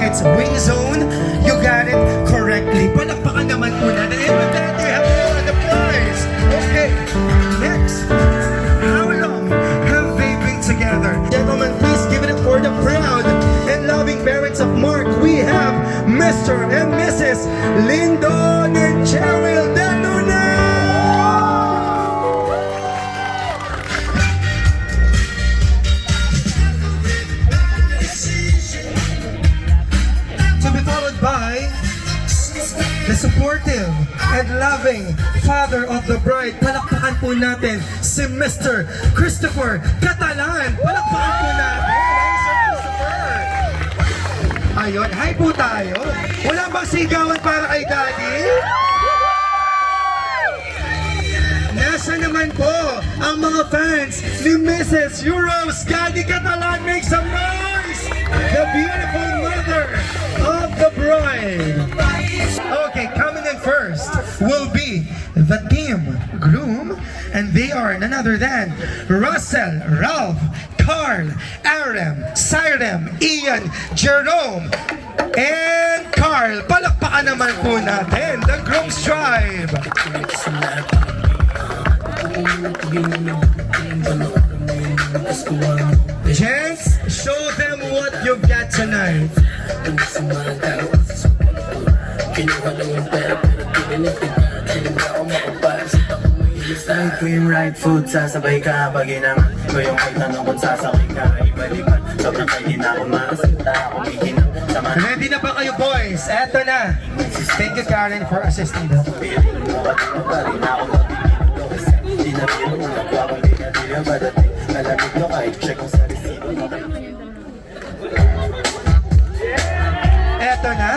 It's Wing Zone. You got it correctly. Palakpakan naman po natin. And with that, you have won the prize. Okay, next. How long have they been together? Gentlemen, please give it up for the proud and loving parents of Mark. We have Mr. and Mrs. Lyndon and Cheryl De Luna. The supportive and loving father of the bride. Palakpakan po natin si Mr. Christopher Catalan. Palakpakan po natin. Hi, Sir Christopher. Ayun, hi po tayo. Wala bang sigawan para kay Daddy? Nasa naman po ang mga fans ni Mrs. Euros Daddy Catalan. Make some noise! The beautiful mother of the bride. Okay, coming in first, will be the team groom, and they are none other than Russell, Ralph, Carl, Arem, Cyrem, Ian, Jerome, and Carl. Palakpakan naman po natin the Groom's Tribe. Gents, show them what you've got tonight. Right cream, right food, sasabay ka pag inangat ko yung magtanong kung sasakay ka. Ibalikan, sobrang kayo na ako makasinta, kumikinang sama. Ready na ba kayo, boys? Eto na. Thank you, Karen, for assisting them. Piling mo ka dito pa rin ako mabibigil ko kasi di na biro mo nagwawali na di na padating. Malamig no kahit check ko sa resibo. Eto na.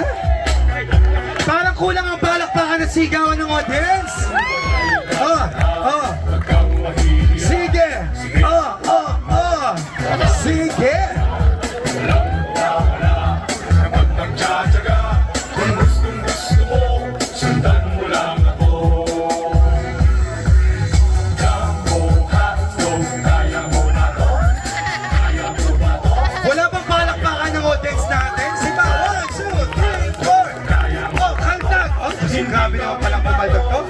Parang kulang ang palakpakan at sigawan ng audience. Oh, oh. Sige. Oh, oh, oh. Sige. Wala bang palakpakan ng audience natin? Sige, 1, 2, 3, 4. Oh, kaldag. Oh, grabe naman palang pumaldog to.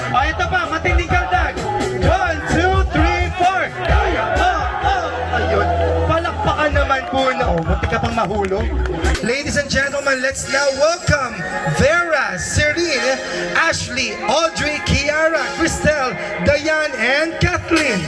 Oh, ito pa, matinding kaldag. 1, 2, 3, 4. Oh, oh. Ayun. Palakpakan naman po na. Oh, buti ka pang mahulog. Ladies and gentlemen, let's now welcome Vera, Serene, Ashley, Audrey, Kiara, Cristel, Diane, and Kathleen.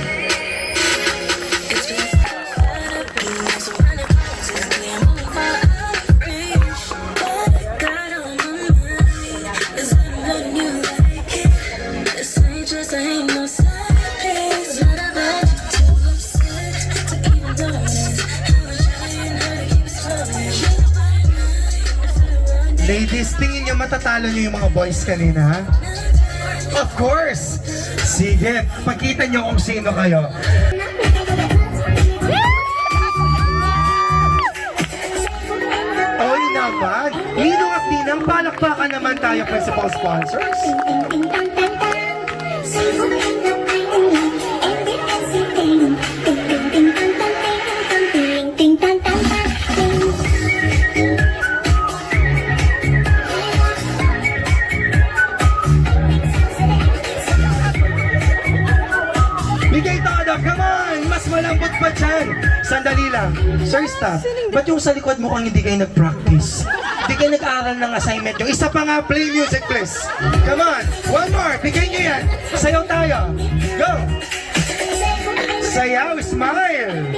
Ladies, tingin niyo matatalo niyo yung mga boys kanina, ha? Of course! Sige, pakita niyo kung sino kayo. Oy naman! Ninong at Ninang, palakpakan naman tayo, principal sponsors. Bigay todo, come on! Mas malambot pa dyan! Sandali lang. Sir Staff, ba't yung sa likod mo kang hindi kayo nag-practice? Hindi kayo nag-aaral ng assignment. Yung isa pa nga, play music please. Come on! One more! Bigay nyo yan! Sayaw tayo! Go! Sayaw! Smile!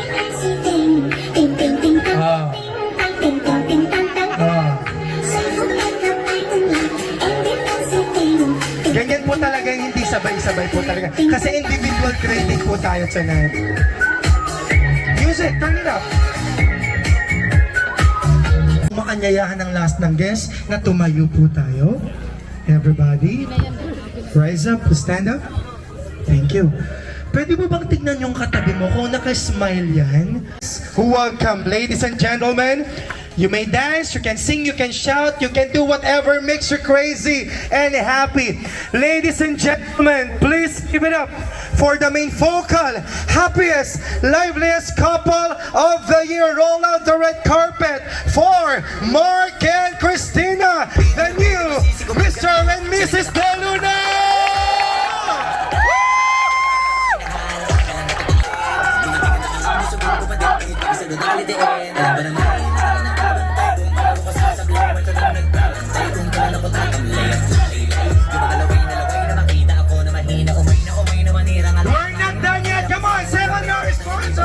Ah. Ah. Ganyan po talaga, hindi sabay-sabay po talaga. Kasi individual creating po tayo tonight. Music, turn it up. Makanyayahan ng last ng guest na tumayo po tayo. Everybody, rise up, stand up. Thank you. Pwede mo bang tignan yung katabi mo kung naka-smile yan? Welcome, ladies and gentlemen. You may dance, you can sing, you can shout, you can do whatever makes you crazy and happy. Ladies and gentlemen, please give it up for the main focal, happiest, liveliest couple of the year. Roll out the red carpet for Mark and Christina, the new Mr. and Mrs. De Luna! We're not done yet. Come on, seven more sponsors.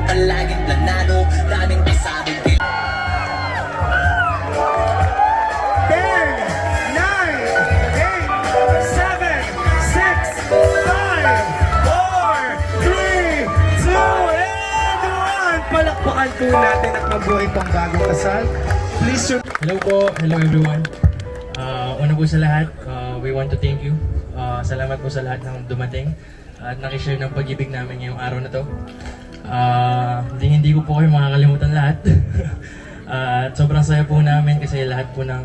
Palaging planado, daming pasabog. 10, 9, 8, 7, 6, 5, 4, 3, 2, and 1. Palakpakan po natin at mabuhay pang bagong kasal. Please, sir. Hello po, hello everyone. Una po sa lahat, we want to thank you. Salamat po sa lahat ng dumating. at nakishare ng pag-ibig namin ngayong araw na to. Hindi ko po kayo makakalimutan lahat. At sobrang saya po namin kasi lahat po ng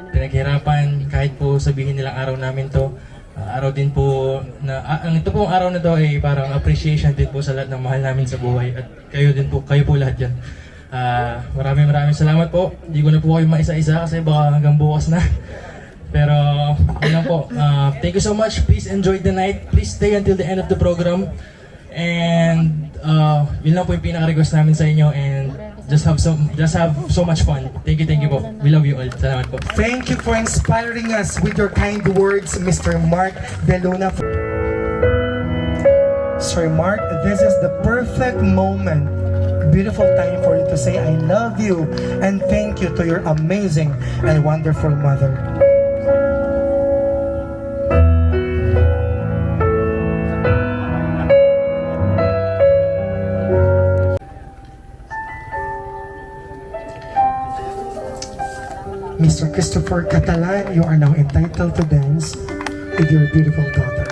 pinaghirapan, kahit po sabihin nilang araw namin to, araw din po na ito pong araw na to ay parang appreciation din po sa lahat ng mahal namin sa buhay at kayo po lahat yan. Maraming salamat po. Hindi ko na po kayo maisa-isa kasi baka hanggang bukas na. Pero yun lang po. Thank you so much. Please enjoy the night. Please stay until the end of the program. And yun lang po yung pinaka-request namin sa inyo, and just have so much fun. Thank you po. We love you all. Salamat po. Thank you for inspiring us with your kind words, Mr. Mark De Luna. Sir Mark, this is the perfect moment, beautiful time for you to say I love you and thank you to your amazing and wonderful mother. Mr. Christopher Catalan, you are now entitled to dance with your beautiful daughter.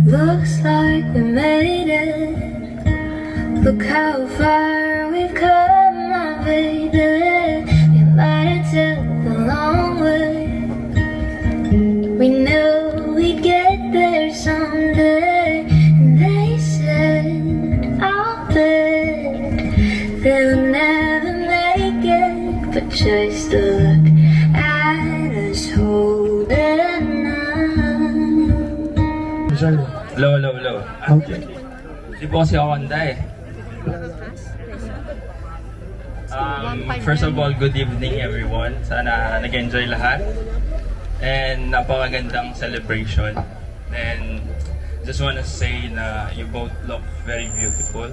Looks like we made it. Look how far we've come, my baby. We might have took a long way. We knew we'd get there someday. And they said, I'll bet they'll never make it. But just look at us holding on. Hello. Okay. Hindi po kasi ako handa eh. First of all, good evening everyone. Sana nag-enjoy lahat. And napakagandang celebration. And just wanna say na you both look very beautiful.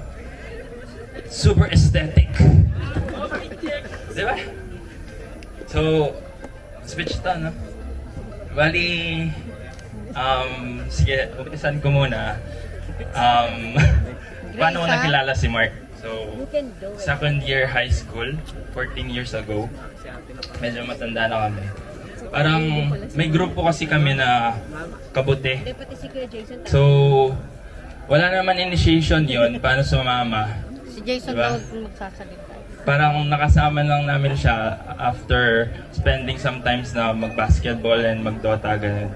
Super aesthetic. Diba? So, switch to, no? Bali, sige, umpisan ko muna. Paano ko nakilala si Mark? So, second year high school, 14 years ago. Medyo matanda na kami. Parang may grupo kasi kami na kabuti. So, wala naman initiation yon paano sumama. Si Jason Diba? daw magsasalita. Parang nakasama lang namin siya after spending some times na mag-basketball and mag-Dota, ganun.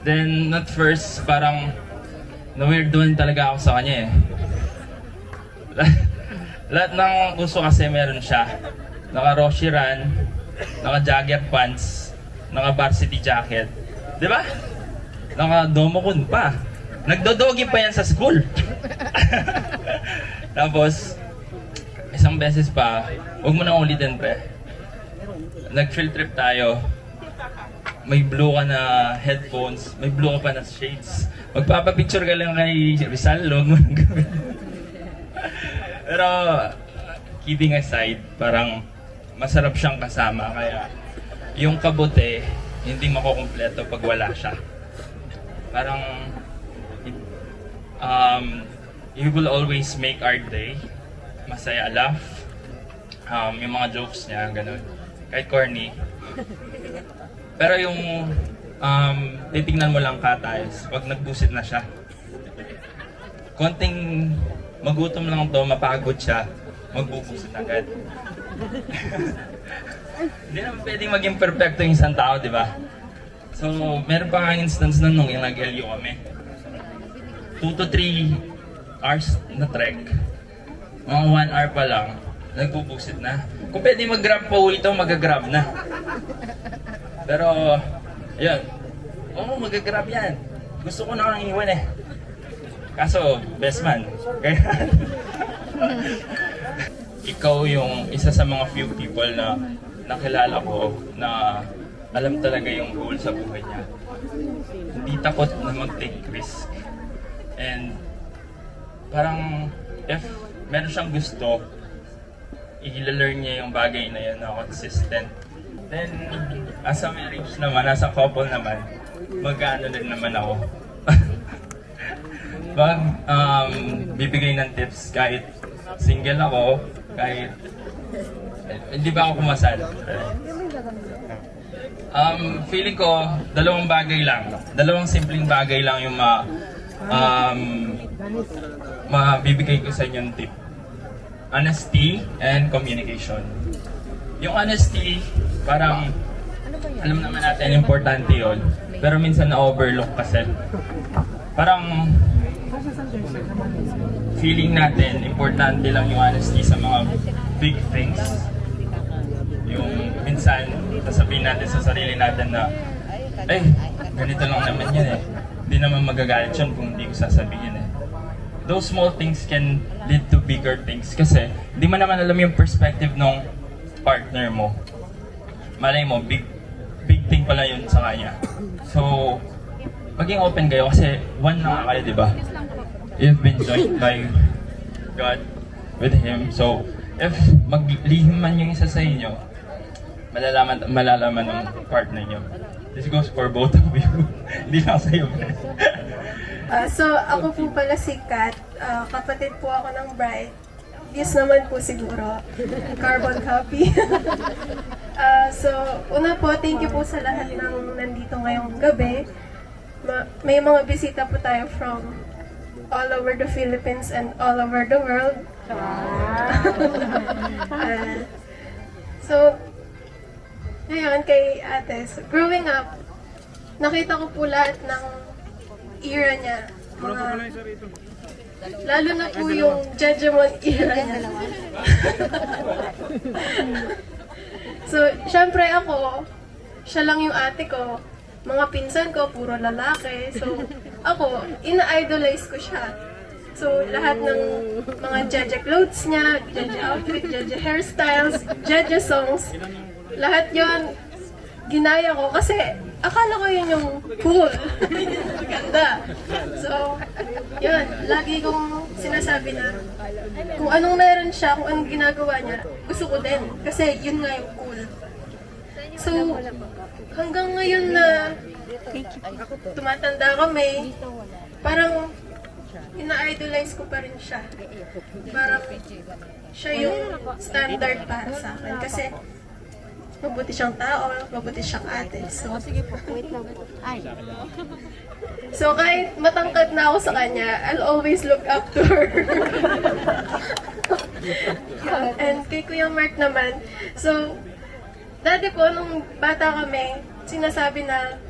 Then, at first, parang na-weirdoan talaga ako sa kanya eh. Lahat ng uso kasi meron siya. Naka-Roshi Run, naka-jogger pants, naka-varsity jacket. Di ba? Naka-domokun pa. Nagdodogi pa yan sa school. Tapos, isang beses pa, huwag mo na ulitin pre. Nag-field trip tayo. May blue ka na headphones, may blue ka pa na shades. Magpapapicture ka lang kay Rizal, huwag mo nang gawin. Pero, kidding aside, parang masarap siyang kasama. Kaya, yung kabuti, hindi makukumpleto pag wala siya. Parang, you will always make our day. Masaya, laugh. Yung mga jokes niya, ganun. Kahit corny. Pero yung titignan mo lang katayos, pag nagbusit na siya. Konting magutom lang to, mapagod siya, magbubusit agad. Hindi naman pwedeng maging perfecto yung isang tao, di ba? So, meron pa nga instance na nung yung nag-LU kami. 2 to 3 hours na trek. Mga 1 hour pa lang, nagbubusit na. Kung pwede mag-grab pa ulit ito, mag-grab na. Pero, yun. Oo, mag-grab yan. Gusto ko na kang iwan eh. Kaso, best man. Ikaw yung isa sa mga few people na nakilala ko na alam talaga yung goal sa buhay niya. Hindi takot na mag-take risk. And parang if meron siyang gusto, i-learn niya yung bagay na yun na consistent. Then, as a marriage naman, as a couple naman, mag-ano din naman ako. Bibigay ng tips kahit single ako, kahit hindi ba ako kumasal. Feeling ko, dalawang simpleng bagay lang yung mabibigay ko sa inyo ng tip. Honesty and communication. Yung honesty, parang alam naman natin importante yun, pero minsan na-overlook kasi. Parang feeling natin importante lang yung honesty sa mga big things. Yung minsan sasabihin natin sa sarili natin na ganito lang naman yan eh. Hindi naman magagalit yun kung hindi ko sasabihin eh. Those small things can lead to bigger things kasi hindi mo naman alam yung perspective ng partner mo. Malay mo, big thing pala yun sa kanya. So, maging open kayo kasi one lang kayo, di ba? You've been joined by God with Him. So, if maglihim man yung isa sa inyo, malalaman ng partner nyo. This goes for both of you. Hindi lang sa'yo. So, ako po pala si Kat. Kapatid po ako ng bride. Yes naman po siguro. Carbon copy. So, una po, thank you po sa lahat ng nandito ngayong gabi. May mga bisita po tayo from all over the Philippines and all over the world. So, ngayon kay ate, so growing up, nakita ko po lahat ng era niya. Lalo na po yung Jejemon era niya. So, syempre ako, siya lang yung ate ko. Mga pinsan ko, puro lalaki. So, ako, ina-idolize ko siya. So, lahat ng mga Jeje clothes niya, Jeje outfit, Jeje hairstyles, Jeje songs, lahat yon ginaya ko kasi akala ko yun yung cool. Ganda. So, yun. Lagi kong sinasabi na kung anong meron siya, kung anong ginagawa niya, gusto ko din. Kasi yun nga yung cool. So, hanggang ngayon na tumatanda kami, parang ina-idolize ko pa rin siya. Parang siya yung standard para sa akin. Kasi mabuti siyang tao, mabuti siyang ate. So kahit matangkad na ako sa kanya, I'll always look up to her. And kay Kuya Mark naman, so dati po, nung bata kami, sinasabi na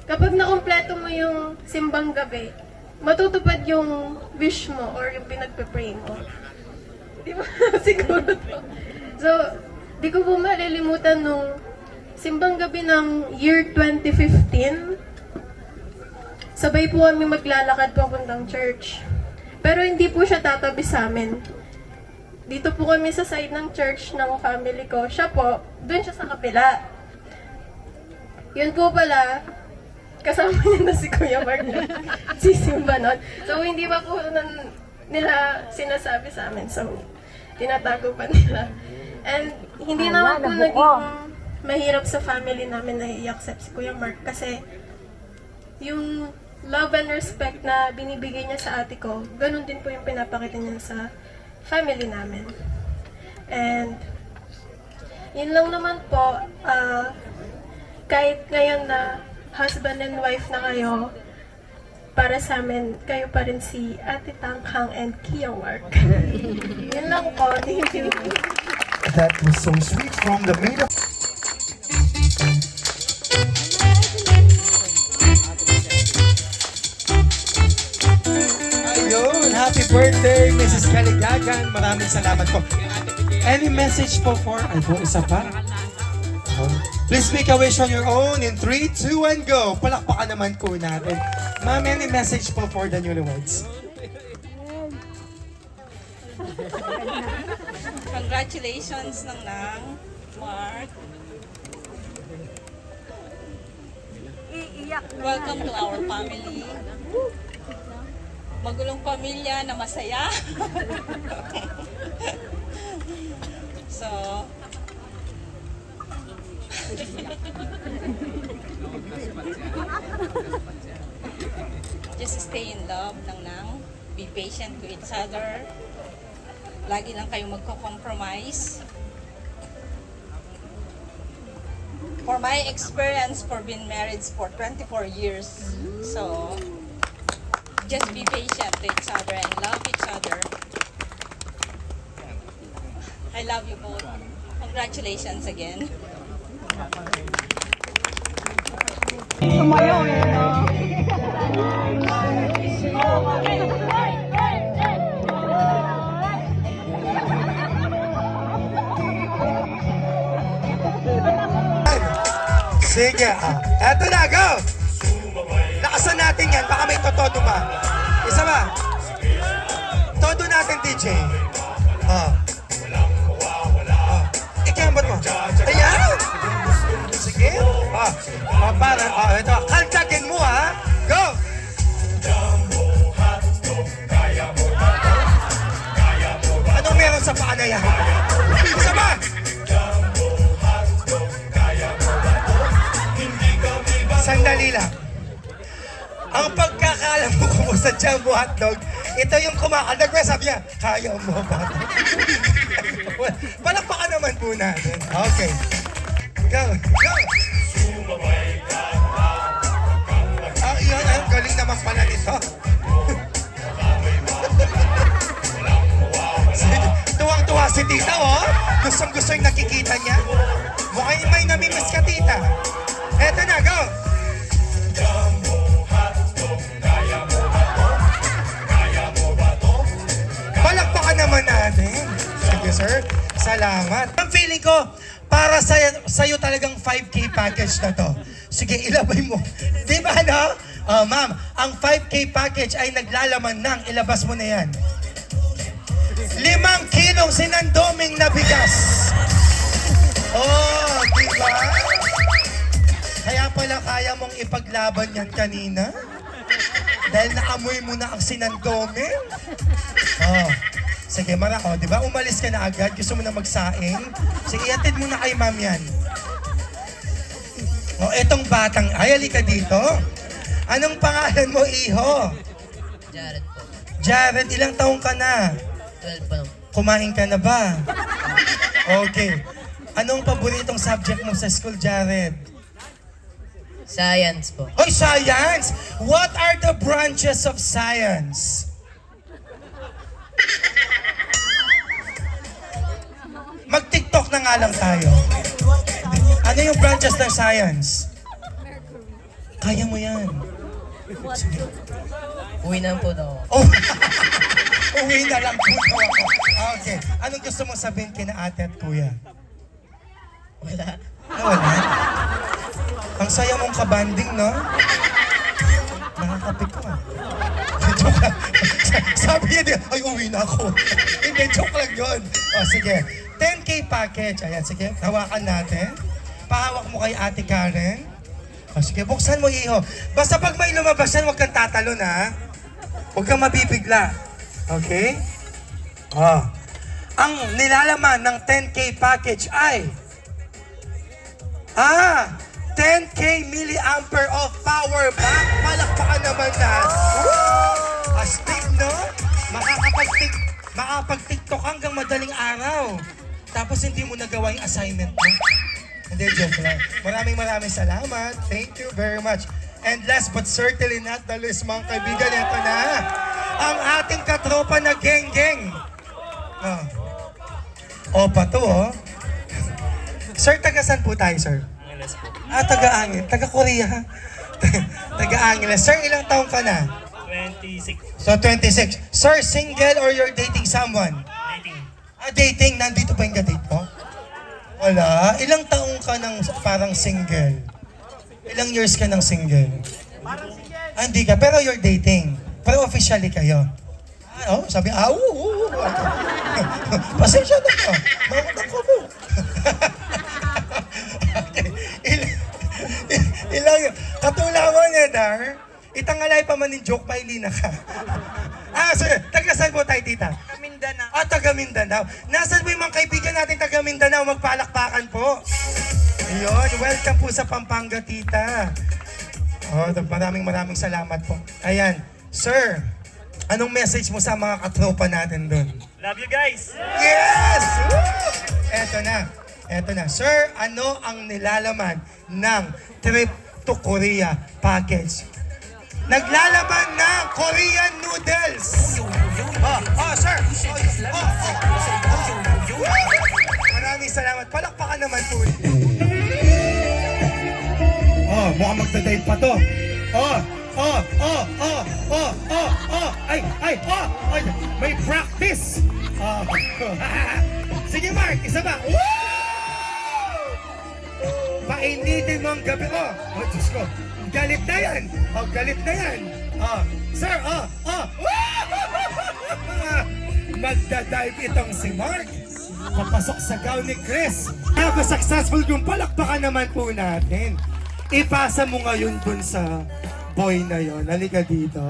kapag nakumpleto mo yung simbang gabi, matutupad yung wish mo or yung pinagpe-pray mo. Di ba? Siguro to. So, di ko po malilimutan nung simbang gabi ng year 2015. Sabay po kami maglalakad papuntang church. Pero hindi po siya tatabi sa amin. Dito po kami sa side ng church ng family ko. Siya po, dun siya sa kapila. Yun po pala, kasama niya na si Kuya Mark na sisimba nun. So, hindi pa po nila sinasabi sa amin. So, tinatago pa nila. And hindi naman po naging mahirap sa family namin na i-accept si Kuya Mark kasi yung love and respect na binibigay niya sa ate ko, ganun din po yung pinapakita niya sa family namin. And yun lang naman po, kahit ngayon na husband and wife na kayo, para sa amin, kayo pa rin si Ate Tanghang and Kuya Mark. Yun lang po. Thank you. That was so sweet from the maid of... Ayun, happy birthday, Mrs. Caligagan. Maraming salamat po. Any message po for... Ay po, isa pa. Please make a wish on your own in 3, 2, and go. Palakpakan naman po natin. Ma'am, any message po for the newlyweds? Congratulations Mark. Welcome to our family. Magulong pamilya na masaya. So, just stay in love lang. Be patient to each other. Lagi lang kayo magko-compromise. For my experience for being married for 24 years. So, just be patient to each other and love each other. I love you both. Congratulations again. Sige, eto na, go! Lakasan natin yan, baka may totodo pa. Isa ba? Todo natin, DJ. Ikembot mo. Ayan! Sige. Ito, kaltagin mo, ha? Go! Anong meron sa paa na yan? Isa ba? Sandali lang. Ang pagkakalam mo kung sa Jumbo Hotdog, ito yung kumakandag. Sabi niya, kaya mo ba? Palakpakan naman po natin. Okay. Go. Go. Iyon, ang galing naman pala nito. Tuwang-tuwa si tita, oh. Gustong-gusto yung nakikita niya. Mukhang may namimiss ka, tita. Eto na, go. Palakpakan naman natin. Sige, sir. Salamat. Ang feeling ko, para sa'yo talagang 5K package na to. Sige, ilabay mo. Di ba, no? Ma'am, ang 5K package ay naglalaman ng, ilabas mo na yan. 5 kilong sinandoming na bigas. Oh, di ba? Kaya pala kaya mong ipaglaban yan kanina? Dahil naamoy mo na ang sinandome? Oh. Sige, di ba? Umalis ka na agad. Gusto mo na magsaing? Sige, iatid mo na kay ma'am yan. Oh, etong batang, halika dito. Anong pangalan mo, iho? Jared po. Jared, ilang taong ka na? 12 pa lang. Kumain ka na ba? Okay. Anong paboritong subject mo sa school, Jared? Science po. Hoy, science! What are the branches of science? Mag-TikTok na nga lang tayo. Ano yung branches ng science? Kaya mo yan. Uwi na po daw. Oh, uwi na lang po daw ako. Okay. Anong gusto mong sabihin kina ate at kuya? Wala. Wala? Ang saya mong kabanding, no? Nakakapit ko, Joke lang. Sabi niya, ay, uwi na ako. Hindi, joke lang yun. O, sige. 10K package. Ayan, sige. Hawakan natin. Pahawak mo kay Ate Karen. O, sige, buksan mo, iho. Basta pag may lumabas yan, huwag kang tatalon, ha? Huwag kang mabibigla. Okay? O. Ang nilalaman ng 10K package ay 10K milliampere of power bank. Palakpakan naman na. Astig, no? Makapag-TikTok hanggang madaling araw. Tapos hindi mo nagawa yung assignment mo. Hindi, joke lang. Maraming salamat. Thank you very much. And last but certainly not the least, mga kaibigan, ito na. Ang ating katropa na geng-geng. Opa to, oh. Sir, taga-san po tayo, sir? Taga-Angil. Taga-Korea. Taga-Angil. Sir, ilang taong ka na? 26. So, 26. Sir, single or you're dating someone? Dating. Dating. Nandito ba yung date mo? Wala. Ilang taong ka ng parang single? Ilang years ka ng single? Parang single. Hindi ka. Pero you're dating. Pero officially kayo. Sabi, pasensya na ka. Maunang ko mo. Okay. Katula mo, Nedar. Itangalay pa man yung joke, pailina ka. So, taga-saan po tayo, tita? Taga Mindanao. Taga Mindanao. Nasaan po yung mga kaibigan natin taga Mindanao? Magpalakpakan po. Yun, welcome po sa Pampanga, tita. Maraming salamat po. Ayan, sir, anong message mo sa mga katropa natin doon? Love you guys! Yes! Woo! Eto na. Sir, ano ang nilalaman ng trip to Korea package? Naglalaman ng Korean noodles! Sir! Maraming salamat. Palakpakan naman po. Mukhang magdadive pa to. Ay, may practice. Sige, Mark, isa ba? Painitin mo ang gabi. Diyos ko. Galit na yan. Galit na yan. Sir, magdadive itong si Mark. Papasok sa gown ni Chris. Ako successful yung palakpakan naman po natin. Ipasa mo ngayon dun sa boy na yon. Halika dito.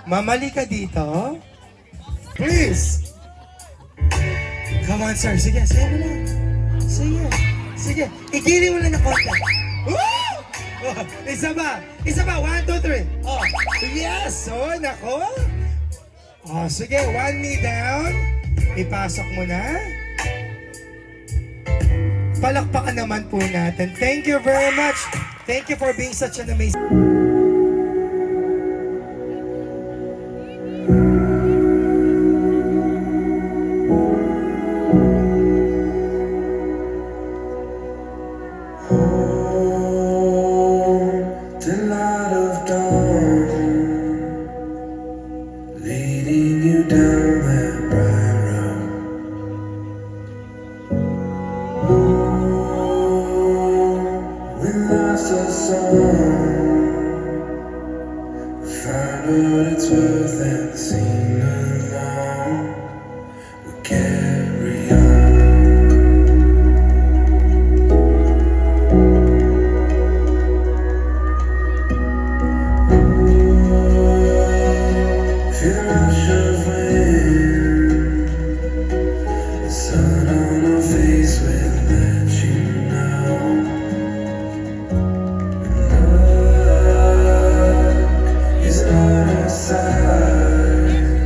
Mamali ka dito. Please. Come on, sir. Sige mo lang. Sige. Igili mo lang na konti. Isa ba? 1, 2, 3. Yes! Nako. Sige, 1 knee down. Ipasok mo na. Palakpakan naman po natin. Thank you very much. Thank you for being such an amazing... The light of dawn, leading you down that bright road. We lost our song, found what it's worth and seen along. We carry on. Feel the rush of wind, the sun on our face will let you know. And luck is not our side.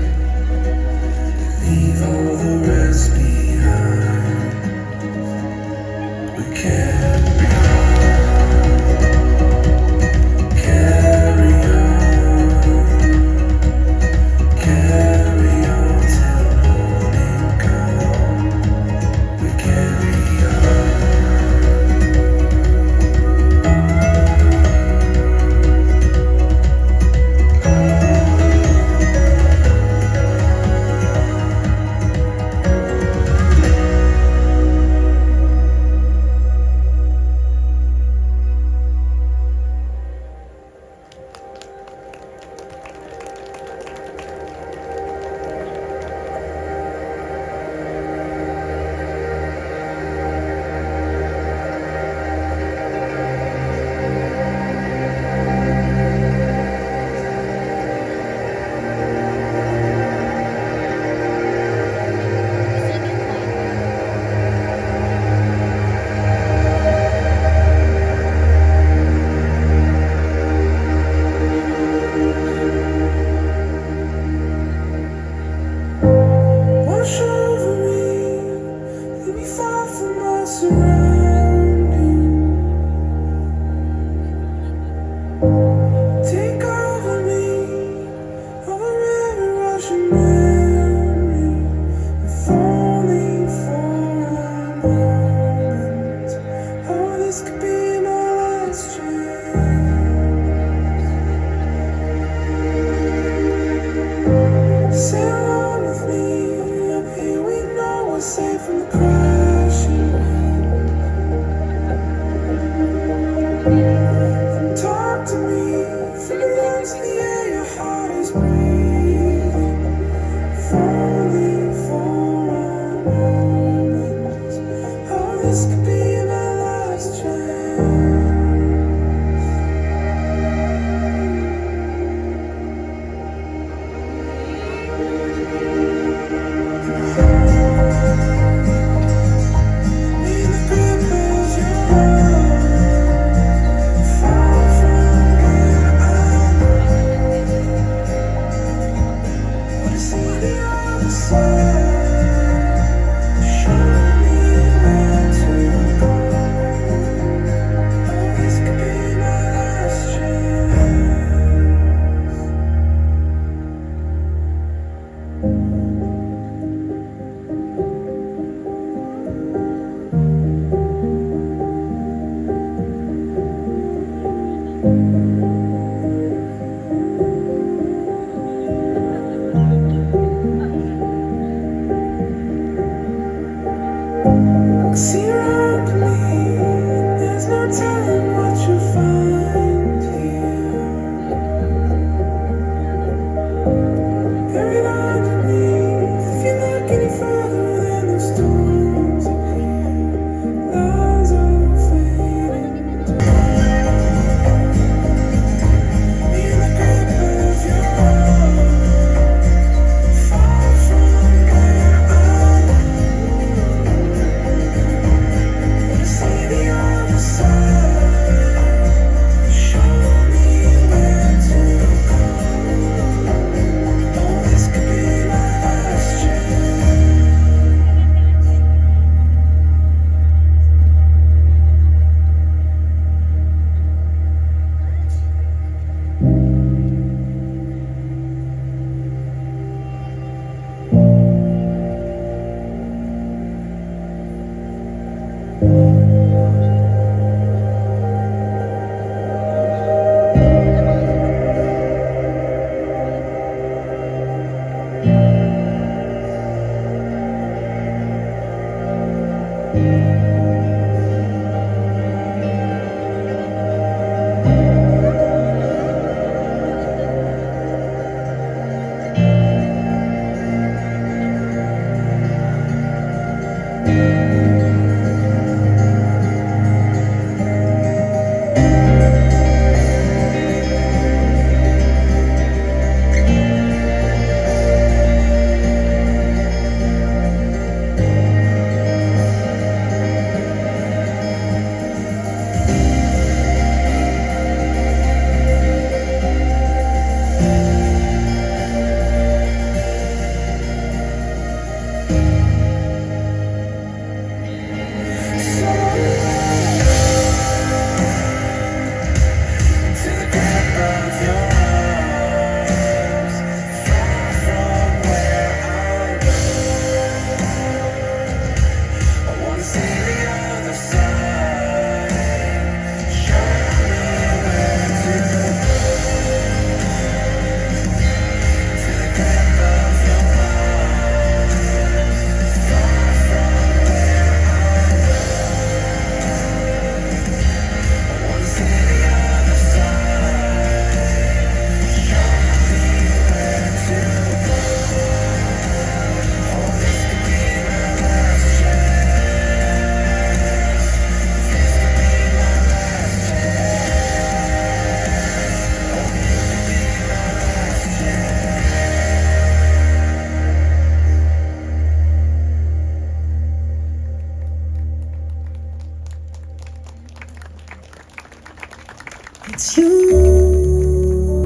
It's you.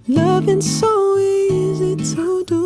Loving so easy to do.